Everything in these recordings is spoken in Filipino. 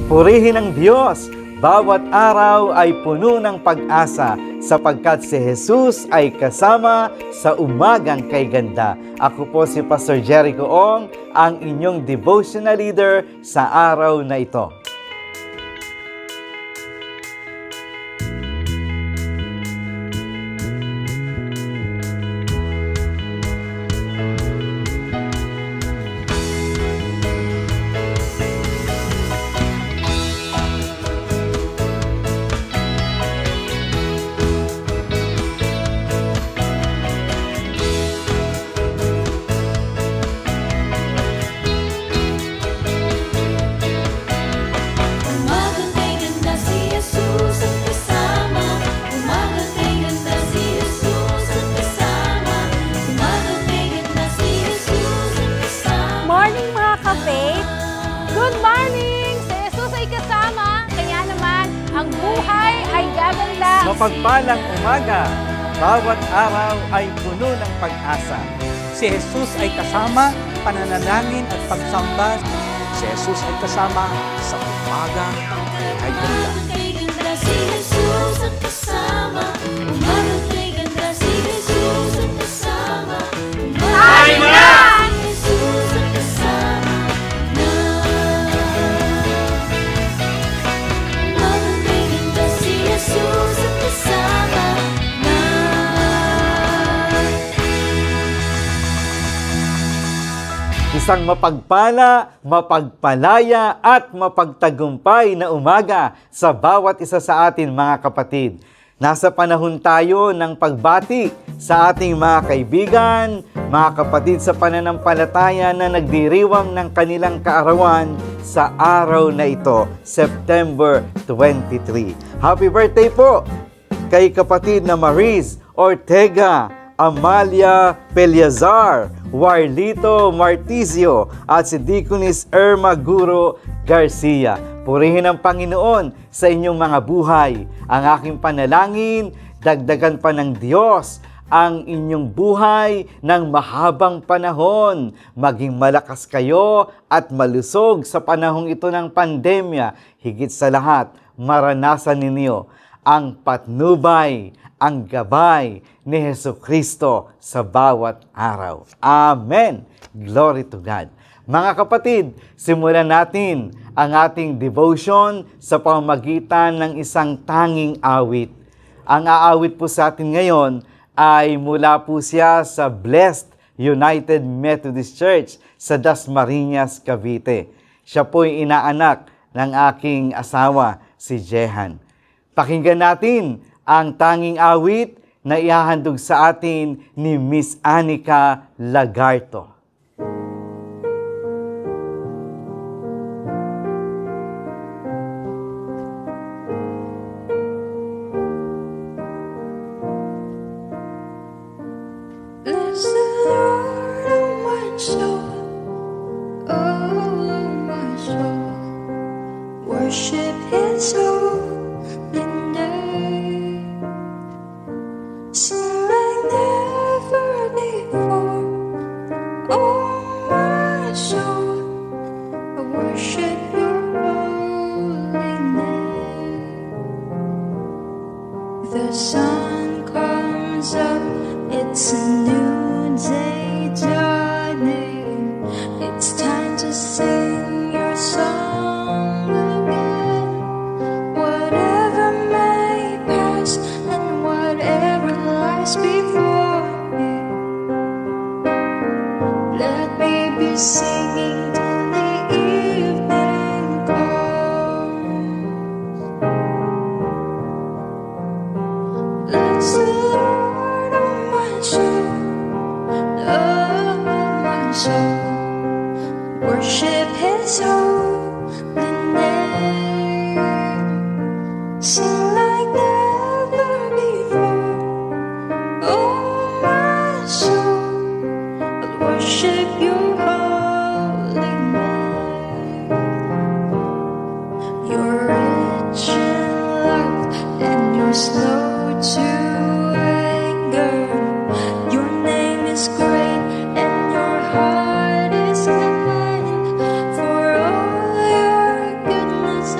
Purihin ang Diyos, bawat araw ay puno ng pag-asa sapagkat si Jesus ay kasama sa umagang kay ganda. Ako po si Pastor Jericho Ong, ang inyong devotional leader sa araw na ito. Mapagpalang umaga, bawat araw ay puno ng pag-asa. Si Jesus ay kasama, pananalangin at pagsamba. Si Jesus ay kasama sa umaga ay ganda. Si Jesus ang kasama, umaga kay ganda. Si Jesus ang kasama, umaga kay ganda. Isang mapagpala, mapagpalaya at mapagtagumpay na umaga sa bawat isa sa atin, mga kapatid. Nasa panahon tayo ng pagbati sa ating mga kaibigan, mga kapatid sa pananampalataya na nagdiriwang ng kanilang kaarawan sa araw na ito, September 23. Happy birthday po kay kapatid na Mariz Ortega, Amalia Peliazar, Warlito Martizio at si Deaconess Irma Guro Garcia. Purihin ang Panginoon sa inyong mga buhay. Ang aking panalangin, dagdagan pa ng Diyos ang inyong buhay ng mahabang panahon. Maging malakas kayo at malusog sa panahong ito ng pandemya. Higit sa lahat, maranasan ninyo ang patnubay, ang gabay ni Jesucristo sa bawat araw. Amen! Glory to God. Mga kapatid, simulan natin ang ating devotion sa pamamagitan ng isang tanging awit. Ang aawit po sa atin ngayon ay mula po siya sa Blessed United Methodist Church sa Dasmariñas, Cavite. Siya po'y inaanak ng aking asawa, si Jehan. Pakinggan natin ang tanging awit na ihahandog sa atin ni Miss Anika Lagarto. Bless the Lord, oh my soul, oh my soul, worship His holy name. Sing like never before, oh my soul, I worship Your holy name. The sun comes up, it's a new day dawning. It's time to sing Your song again. Whatever may pass and whatever lies before me, let me be singing till the evening comes. Bless the Lord, oh my soul, oh my soul, worship His holy name. Sing like never before, oh my soul, I'll worship Your holy name. You're rich in love and You're slow to anger. Your name is great and Your heart is kind. For all Your goodness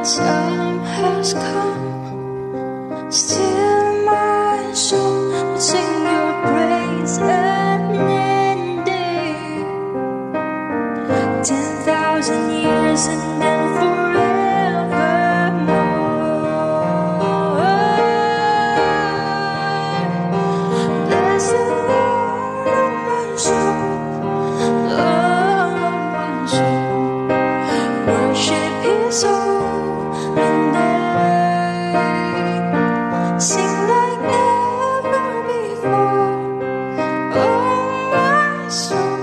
time has come. Still my soul will sing your praise unending. 10,000 years and then forevermore. Bless the Lord, oh my soul, oh my soul. Worship His holy name. Sing like never before. Oh my soul,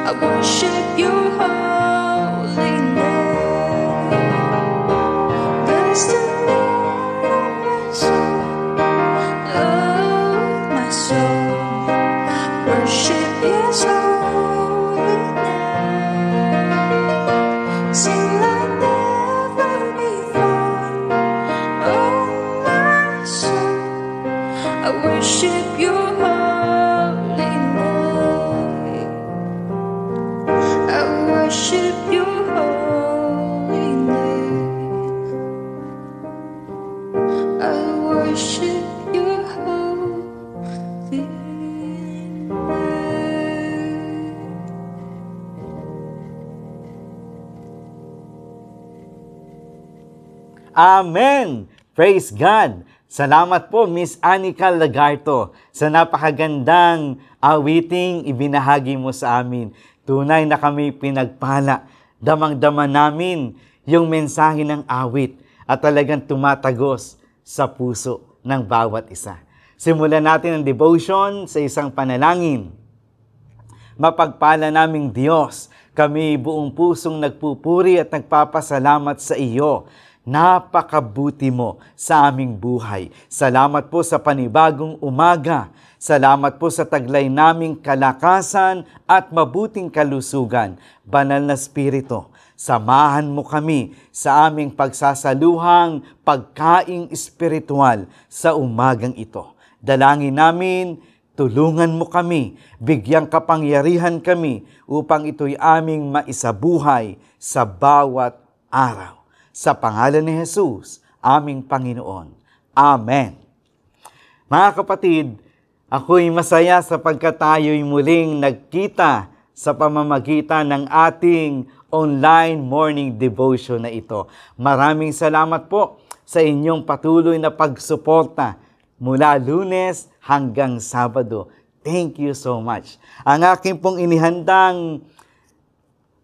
I worship Your holy name. Bless the Lord, oh my soul, oh my soul. Worship His holy name. Sing like never before. Oh my soul, I worship Your holy name. I worship Your holy name. I worship Your holy name. Amen! Praise God! Salamat po, Miss Anika Lagarto, sa napakagandang awiting ibinahagi mo sa amin. Tunay na kami pinagpala. Damang-dama namin yung mensahe ng awit at talagang tumatagos sa puso ng bawat isa. Simulan natin ang devotion sa isang panalangin. Mapagpala naming Diyos, kami buong pusong nagpupuri at nagpapasalamat sa iyo. Napakabuti mo sa aming buhay. Salamat po sa panibagong umaga. Salamat po sa taglay naming kalakasan at mabuting kalusugan. Banal na Espiritu, samahan mo kami sa aming pagsasaluhang pagkaing espiritual sa umagang ito. Dalangin namin, tulungan mo kami, bigyang kapangyarihan kami upang ito'y aming maisabuhay sa bawat araw. Sa pangalan ni Jesus, aming Panginoon. Amen. Mga kapatid, ako'y masaya sapagkat tayo'y muling nagkita sa pamamagitan ng ating online morning devotion na ito. Maraming salamat po sa inyong patuloy na pagsuporta mula Lunes hanggang Sabado. Thank you so much. Ang aking pong inihandang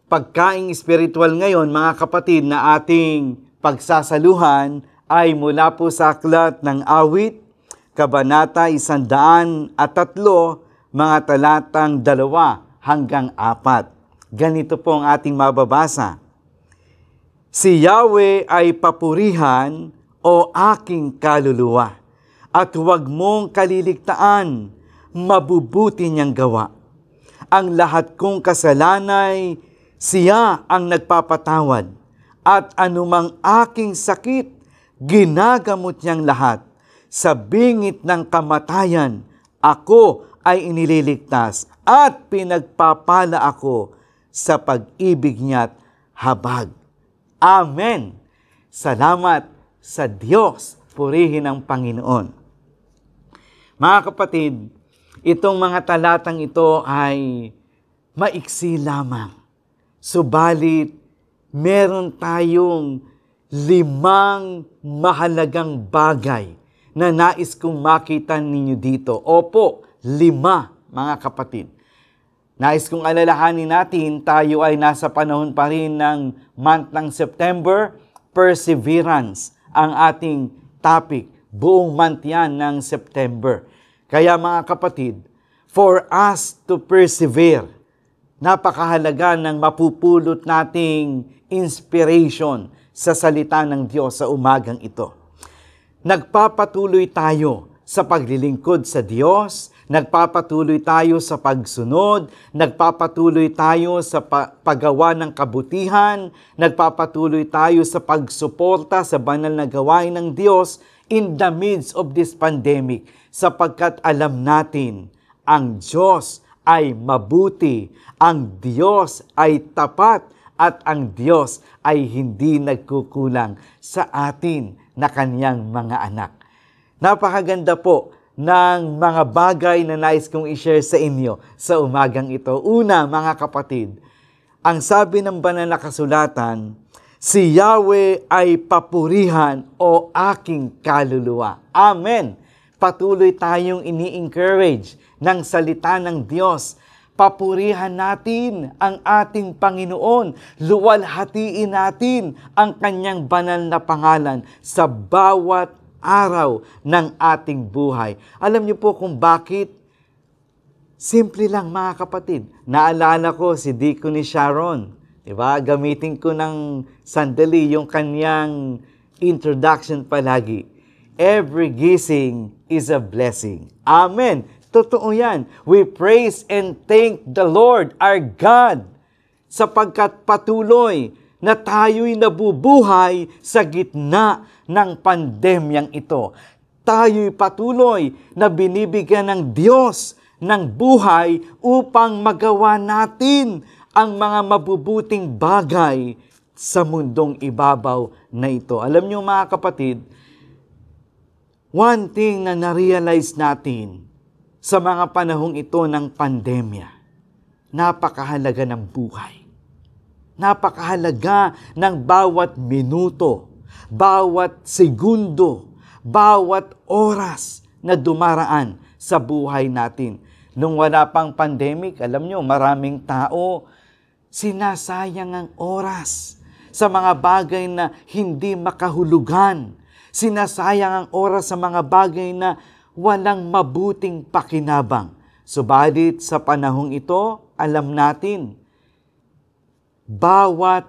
pagkaing espiritual ngayon, mga kapatid, na ating pagsasaluhan ay mula po sa aklat ng Awit, Kabanata 103, mga talatang 2 hanggang 4. Ganito po ang ating mababasa. Si Yahweh ay papurihan, o aking kaluluwa, at huwag mong kaliligtaan, mabubuti niyang gawa. Ang lahat kong kasalanay, siya ang nagpapatawad, at anumang aking sakit, ginagamot niyang lahat. Sa bingit ng kamatayan, ako ay inililigtas, at pinagpapala ako sa pag-ibig niya't habag. Amen! Salamat sa Diyos, purihin ang Panginoon. Mga kapatid, itong mga talatang ito ay maiksi lamang. Subalit, meron tayong 5 mahalagang bagay na nais kong makita ninyo dito. Opo, 5, mga kapatid. Nais kong alalahanin natin, tayo ay nasa panahon pa rin ng month ng September. Perseverance ang ating topic. Buong month yan ng September. Kaya mga kapatid, for us to persevere, napakahalaga ng mapupulot nating inspiration sa salita ng Diyos sa umagang ito. Nagpapatuloy tayo sa paglilingkod sa Diyos, nagpapatuloy tayo sa pagsunod, nagpapatuloy tayo sa paggawa ng kabutihan, nagpapatuloy tayo sa pagsuporta sa banal na gawain ng Diyos in the midst of this pandemic, sapagkat alam natin, ang Diyos ay mabuti, ang Diyos ay tapat, at ang Diyos ay hindi nagkukulang sa atin na kanyang mga anak. Napakaganda po ng mga bagay na nais kong i-share sa inyo sa umagang ito. Una, mga kapatid, ang sabi ng banal na kasulatan, si Yahweh ay papurihan o aking kaluluwa. Amen. Patuloy tayong ini-encourage ng salita ng Diyos. Papurihan natin ang ating Panginoon. Luwalhatiin natin ang kanyang banal na pangalan sa bawat araw ng ating buhay. Alam niyo po kung bakit? Simple lang, mga kapatid. Naalala ko si Deaconess Sharon. Diba? Gamitin ko ng sandali yung kanyang introduction palagi. Every gising is a blessing. Amen. Totoo yan. We praise and thank the Lord, our God, sapagkat patuloy na tayo'y nabubuhay sa gitna ng pandemyang ito. Tayo'y patuloy na binibigyan ng Diyos ng buhay upang magawa natin ang mga mabubuting bagay sa mundong ibabaw na ito. Alam niyo, mga kapatid, one thing na na-realize natin sa mga panahong ito ng pandemya, napakahalaga ng buhay. Napakahalaga ng bawat minuto, bawat segundo, bawat oras na dumaraan sa buhay natin. Nung wala pang pandemic, alam nyo, maraming tao, sinasayang ang oras sa mga bagay na hindi makahulugan. Sinasayang ang oras sa mga bagay na walang mabuting pakinabang. Subalit sa panahong ito, alam natin, bawat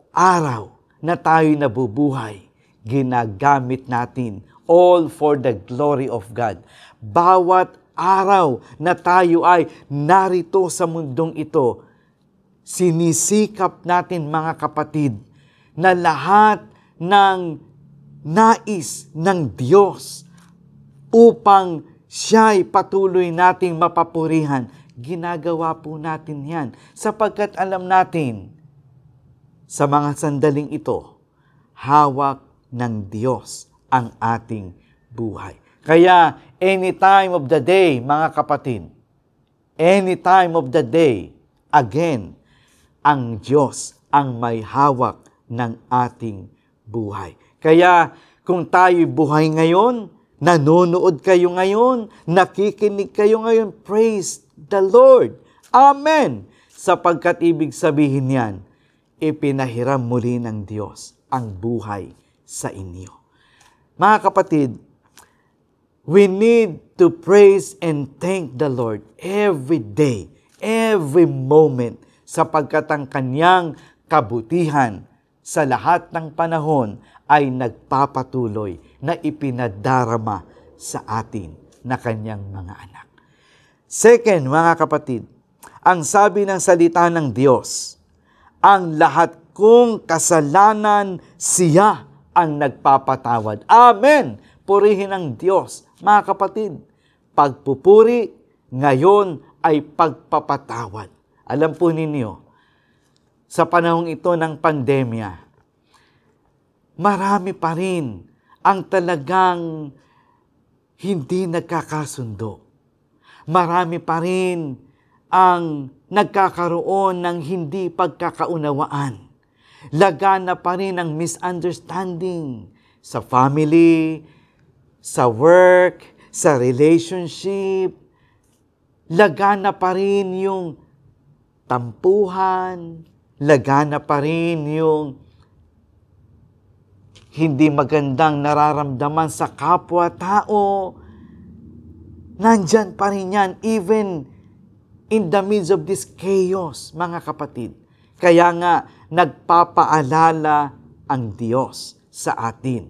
araw na tayo nabubuhay, ginagamit natin all for the glory of God. Bawat araw na tayo ay narito sa mundong ito, sinisikap natin, mga kapatid, na lahat ng nais ng Diyos upang siya'y patuloy nating mapapurihan, ginagawa po natin yan. Sapagkat alam natin, sa mga sandaling ito, hawak ng Diyos ang ating buhay. Kaya, any time of the day, mga kapatid, any time of the day, again, ang Diyos ang may hawak ng ating buhay. Kaya, kung tayo'y buhay ngayon, nanonood kayo ngayon, nakikinig kayo ngayon, praise the Lord. Amen! Sapagkat ibig sabihin yan, ipinahiram muli ng Diyos ang buhay sa inyo. Mga kapatid, we need to praise and thank the Lord every day, every moment, sapagkat ang kanyang kabutihan sa lahat ng panahon ay nagpapatuloy na ipinadarama sa atin na kanyang mga anak. Second, mga kapatid, ang sabi ng salita ng Diyos, ang lahat kong kasalanan siya ang nagpapatawad. Amen! Purihin ang Diyos. Mga kapatid, pagpupuri ngayon ay pagpapatawad. Alam po ninyo, sa panahong ito ng pandemya, marami pa rin ang talagang hindi nagkakasundo. Marami pa rin ang nagkakaroon ng hindi pagkakaunawaan. Lagana pa rin ang misunderstanding sa family, sa work, sa relationship. Lagana pa rin yung tampuhan. Lagana pa rin yung hindi magandang nararamdaman sa kapwa-tao. Nandyan pa rin yan, even in the midst of this chaos, mga kapatid. Kaya nga, nagpapaalala ang Diyos sa atin.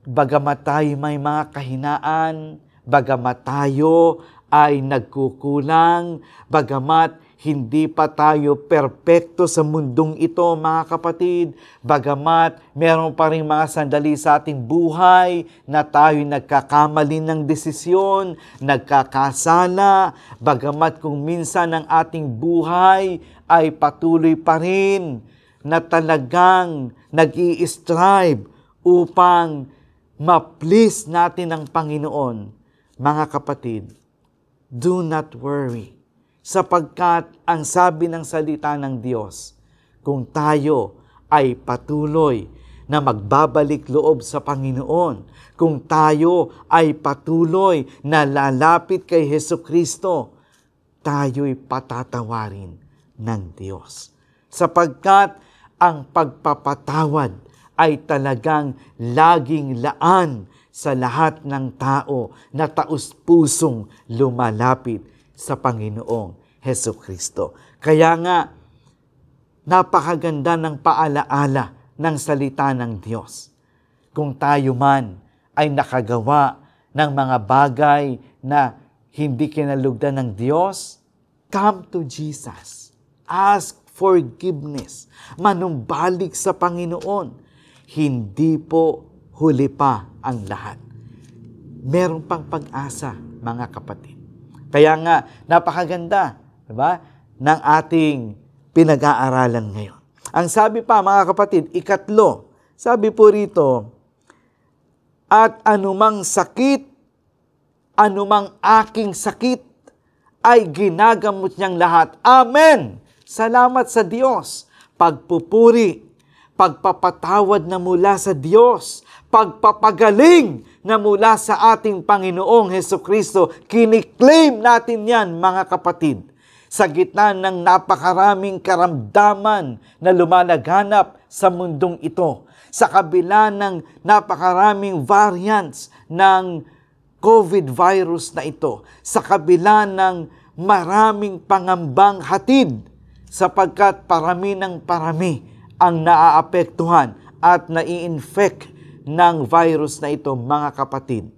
Bagamat tayo may mga kahinaan, bagamat tayo ay nagkukulang, bagamat hindi pa tayo perpekto sa mundong ito, mga kapatid, bagamat meron pa rin mga sandali sa ating buhay na tayo nagkakamali ng desisyon, nagkakasala, bagamat kung minsan ang ating buhay ay patuloy pa rin na talagang nag-i-strive upang ma-please natin ang Panginoon. Mga kapatid, do not worry, sapagkat ang sabi ng salita ng Diyos, kung tayo ay patuloy na magbabalik loob sa Panginoon, kung tayo ay patuloy na lalapit kay Hesukristo, tayo'y patatawarin ng Diyos. Sapagkat ang pagpapatawad ay talagang laging laan sa lahat ng tao na taus-pusong lumalapit sa Panginoong Hesukristo. Kaya nga, napakaganda ng paalaala ng salita ng Diyos. Kung tayo man ay nakagawa ng mga bagay na hindi kinalugdan ng Diyos, come to Jesus. Ask forgiveness. Manumbalik sa Panginoon. Hindi po huli pa ang lahat. Meron pang pag-asa, mga kapatid. Kaya nga, napakaganda, diba, ng ating pinag-aaralan ngayon. Ang sabi pa, mga kapatid, 3, sabi po rito, at anumang sakit, anumang aking sakit, ay ginagamot niyang lahat. Amen! Salamat sa Diyos. Pagpupuri, pagpapatawad na mula sa Diyos, pagpapagaling na mula sa ating Panginoong Hesukristo. Kiniklaim natin yan, mga kapatid. Sa gitna ng napakaraming karamdaman na lumalaganap sa mundong ito, sa kabila ng napakaraming variants ng COVID virus na ito, sa kabila ng maraming pangambang hatid, sapagkat parami ng parami ang naaapektuhan at nai-infect ng virus na ito, mga kapatid.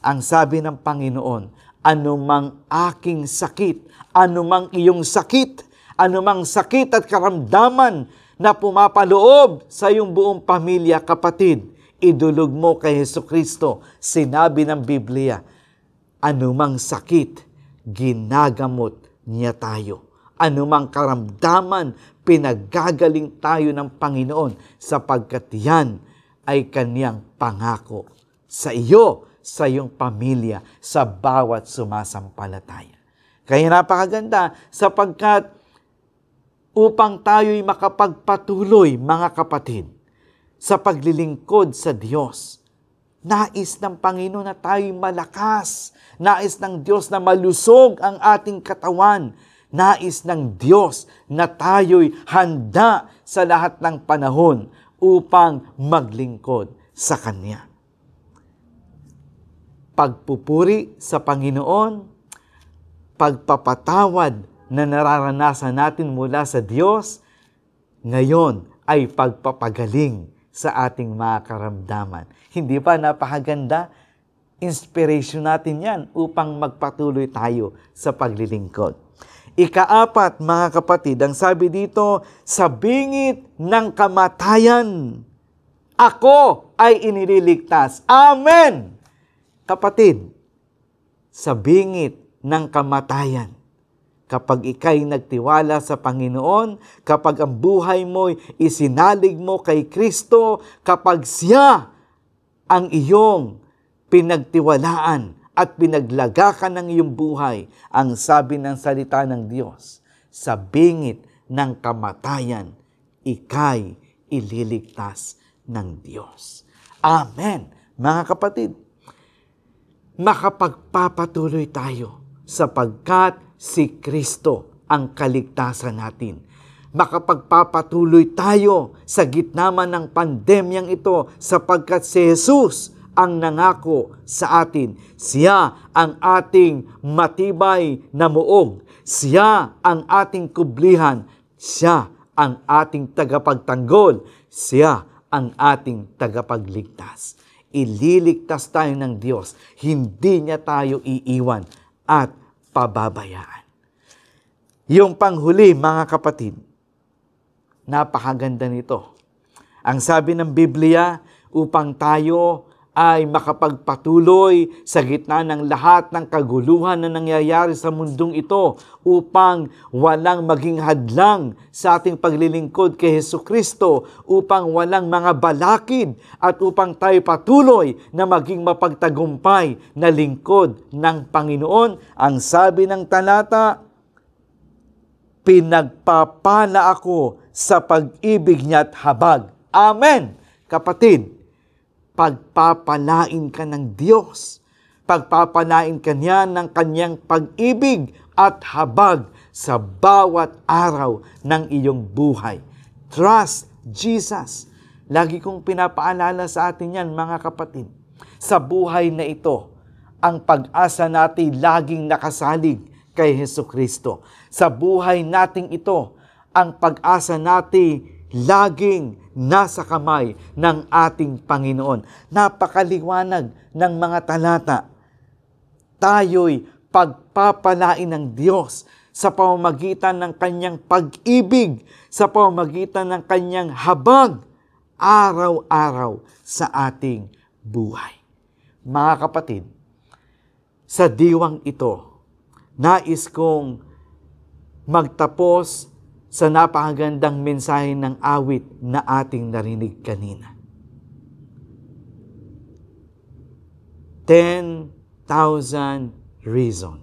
Ang sabi ng Panginoon, anumang aking sakit, anumang iyong sakit, anumang sakit at karamdaman na pumapaloob sa iyong buong pamilya, kapatid, idulog mo kay Hesukristo. Sinabi ng Biblia, anumang sakit, ginagamot niya tayo. Anumang karamdaman, pinagagaling tayo ng Panginoon sapagkat yan ay Kanyang pangako sa iyo, sa iyong pamilya, sa bawat sumasampalataya. Kaya napakaganda sapagkat upang tayo'y makapagpatuloy, mga kapatid, sa paglilingkod sa Diyos, nais ng Panginoon na tayo'y malakas, nais ng Diyos na malusog ang ating katawan, nais ng Diyos na tayo'y handa sa lahat ng panahon upang maglingkod sa Kanya. Pagpupuri sa Panginoon, pagpapatawad na nararanasan natin mula sa Diyos, ngayon ay pagpapagaling sa ating mga karamdaman. Hindi ba napakaganda? Inspiration natin yan upang magpatuloy tayo sa paglilingkod. 4, mga kapatid, ang sabi dito, sa bingit ng kamatayan, ako ay inililigtas. Amen! Kapatid, sa bingit ng kamatayan, kapag ika'y nagtiwala sa Panginoon, kapag ang buhay mo'y isinalig mo kay Kristo, kapag siya ang iyong pinagtiwalaan at pinaglagakan ng iyong buhay, ang sabi ng salita ng Diyos, sa bingit ng kamatayan, ika'y ililigtas ng Diyos. Amen. Mga kapatid, makapagpapatuloy tayo sapagkat si Kristo ang kaligtasan natin. Makapagpapatuloy tayo sa gitna man ng pandemyang ito sapagkat si Jesus ang nangako sa atin. Siya ang ating matibay na muog. Siya ang ating kublihan. Siya ang ating tagapagtanggol. Siya ang ating tagapagligtas. Ililigtas tayo ng Diyos. Hindi niya tayo iiwan at pababayaan. Yung panghuli, mga kapatid, napakaganda nito. Ang sabi ng Biblia, upang tayo ay makapagpatuloy sa gitna ng lahat ng kaguluhan na nangyayari sa mundong ito, upang walang maging hadlang sa ating paglilingkod kay Hesukristo, upang walang mga balakid, at upang tayo patuloy na maging mapagtagumpay na lingkod ng Panginoon. Ang sabi ng talata, pinagpapala ako sa pag-ibig niya at habag. Amen! Kapatid, pagpapalain ka ng Diyos. Pagpapalain ka niya ng kanyang pag-ibig at habag sa bawat araw ng iyong buhay. Trust Jesus. Lagi kong pinapaalala sa atin yan, mga kapatid. Sa buhay na ito, ang pag-asa natin laging nakasalig kay Hesukristo. Sa buhay nating ito, ang pag-asa natin laging nasa kamay ng ating Panginoon. Napakaliwanag ng mga talata. Tayo'y pagpapalain ng Diyos sa pamamagitan ng kanyang pag-ibig, sa pamamagitan ng kanyang habag, araw-araw sa ating buhay. Mga kapatid, sa diwang ito, nais kong magtapos sa napakagandang mensahe ng awit na ating narinig kanina. 10,000 reasons.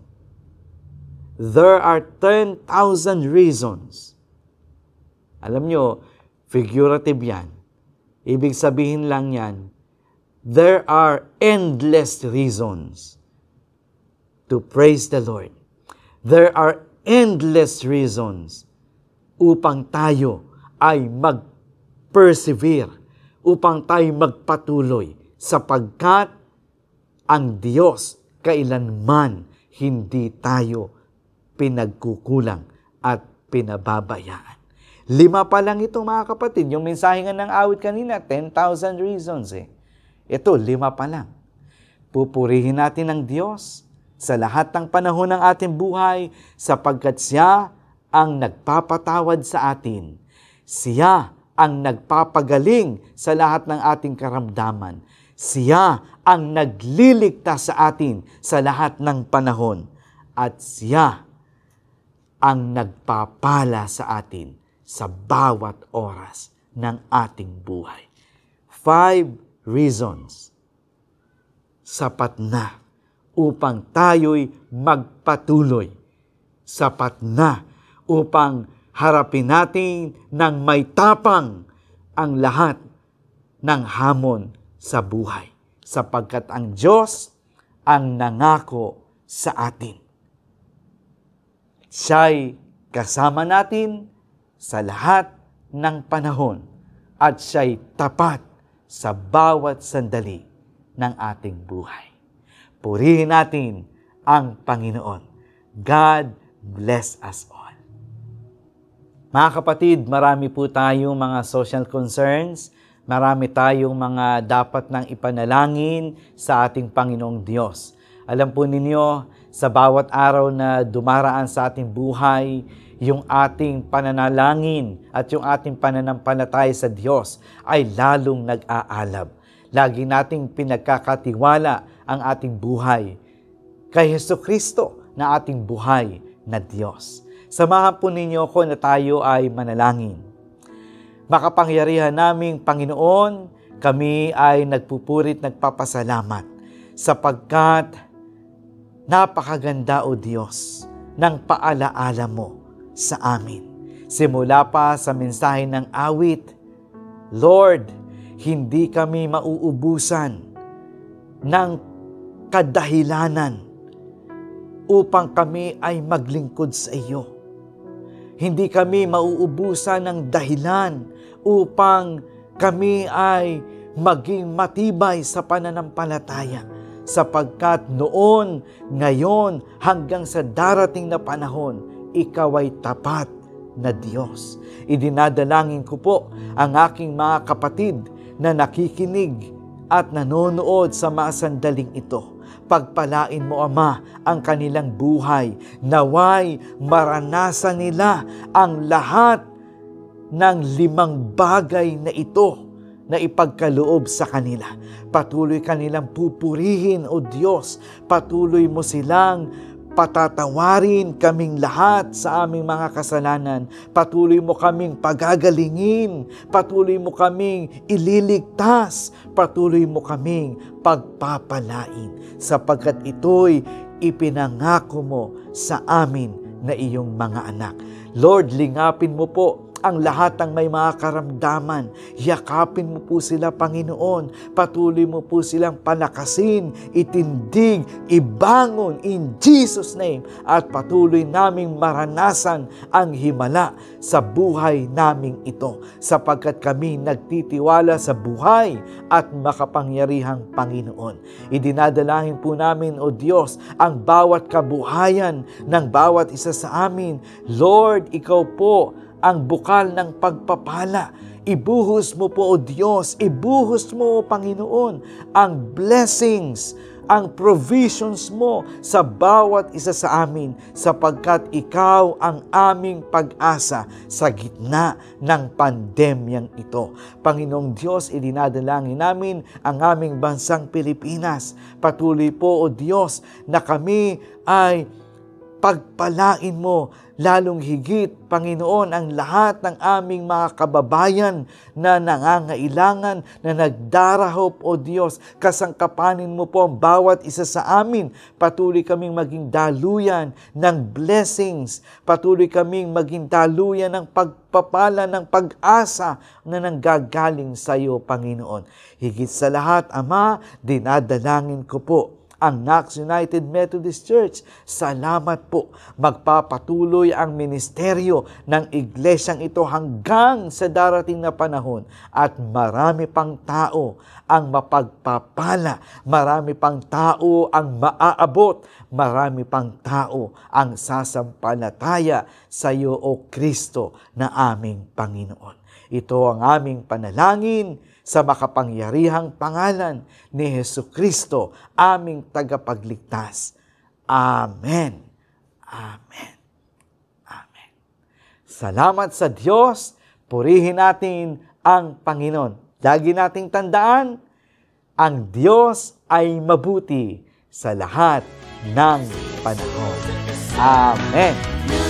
There are 10,000 reasons. Alam nyo, figurative yan. Ibig sabihin lang yan, there are endless reasons to praise the Lord. There are endless reasons upang tayo ay mag-persevere, upang tayo magpatuloy, sapagkat ang Diyos kailanman hindi tayo pinagkukulang at pinababayaan. 5 pa lang ito, mga kapatid. Yung mensahe nga ng awit kanina, 10,000 reasons Ito, 5 pa lang. Pupurihin natin ang Diyos sa lahat ng panahon ng ating buhay, sapagkat Siya ang nagpapatawad sa atin. Siya ang nagpapagaling sa lahat ng ating karamdaman. Siya ang nagliligtas sa atin sa lahat ng panahon. At Siya ang nagpapala sa atin sa bawat oras ng ating buhay. 5 reasons. Sapat na upang tayo'y magpatuloy. Sapat na upang harapin natin ng may tapang ang lahat ng hamon sa buhay, sapagkat ang Diyos ang nangako sa atin. Siya'y kasama natin sa lahat ng panahon at Siya'y tapat sa bawat sandali ng ating buhay. Purihin natin ang Panginoon. God bless us all. Mga kapatid, marami po tayong mga social concerns, marami tayong mga dapat nang ipanalangin sa ating Panginoong Diyos. Alam po ninyo, sa bawat araw na dumaraan sa ating buhay, yung ating pananalangin at yung ating pananampalataya sa Diyos ay lalong nag-aalab. Lagi nating pinagkakatiwala ang ating buhay kay Hesukristo na ating buhay na Diyos. Samahan po ninyo ako na tayo ay manalangin. Makapangyarihan naming Panginoon, kami ay nagpupurit, nagpapasalamat sapagkat napakaganda, O Diyos, ng paalaala mo sa amin. Simula pa sa mensahe ng awit, Lord, hindi kami mauubusan ng kadahilanan upang kami ay maglingkod sa iyo. Hindi kami mauubusan ng dahilan upang kami ay maging matibay sa pananampalataya, sapagkat noon, ngayon, hanggang sa darating na panahon, ikaw ay tapat na Diyos. Idinadalangin ko po ang aking mga kapatid na nakikinig at nanonood sa mga sandaling ito. Pagpalain mo, Ama, ang kanilang buhay. Naway maranasan nila ang lahat ng 5 bagay na ito na ipagkaloob sa kanila. Patuloy kanilang pupurihin, O Diyos. Patuloy mo silang patatawarin kaming lahat sa aming mga kasalanan. Patuloy mo kaming pagagalingin. Patuloy mo kaming ililigtas. Patuloy mo kaming pagpapalain. Sapagkat ito'y ipinangako mo sa amin na iyong mga anak. Lord, lingapin mo po ang lahat ng may mga karamdaman. Yakapin mo po sila, Panginoon. Patuloy mo po silang palakasin, itindig, ibangon in Jesus' name. At patuloy naming maranasan ang himala sa buhay naming ito. Sapagkat kami nagtitiwala sa buhay at makapangyarihang Panginoon. Idinadalangin po namin, O Diyos, ang bawat kabuhayan ng bawat isa sa amin. Lord, Ikaw po ang bukal ng pagpapala. Ibuhos mo po, O Diyos, ibuhos mo, Panginoon, ang blessings, ang provisions mo sa bawat isa sa amin, sapagkat Ikaw ang aming pag-asa sa gitna ng pandemyang ito. Panginoong Diyos, idinadalangin namin ang aming bansang Pilipinas. Patuloy po, O Diyos, na kami ay pagpalain mo lalong higit, Panginoon, ang lahat ng aming mga kababayan na nangangailangan, na nagdarahop, O Diyos. Kasangkapanin mo po ang bawat isa sa amin. Patuloy kaming maging daluyan ng blessings. Patuloy kaming maging daluyan ng pagpapala, ng pag-asa na nanggagaling sa iyo, Panginoon. Higit sa lahat, Ama, dinadalangin ko po ang Knox United Methodist Church. Salamat po. Magpapatuloy ang ministeryo ng iglesyang ito hanggang sa darating na panahon, at marami pang tao ang mapagpapala, marami pang tao ang maaabot, marami pang tao ang sasampalataya sa iyo, O Kristo, na aming Panginoon. Ito ang aming panalangin sa makapangyarihang pangalan ni Jesucristo, aming tagapagligtas. Amen. Amen. Amen. Salamat sa Diyos. Purihin natin ang Panginoon. Lagi nating tandaan, ang Diyos ay mabuti sa lahat ng panahon. Amen.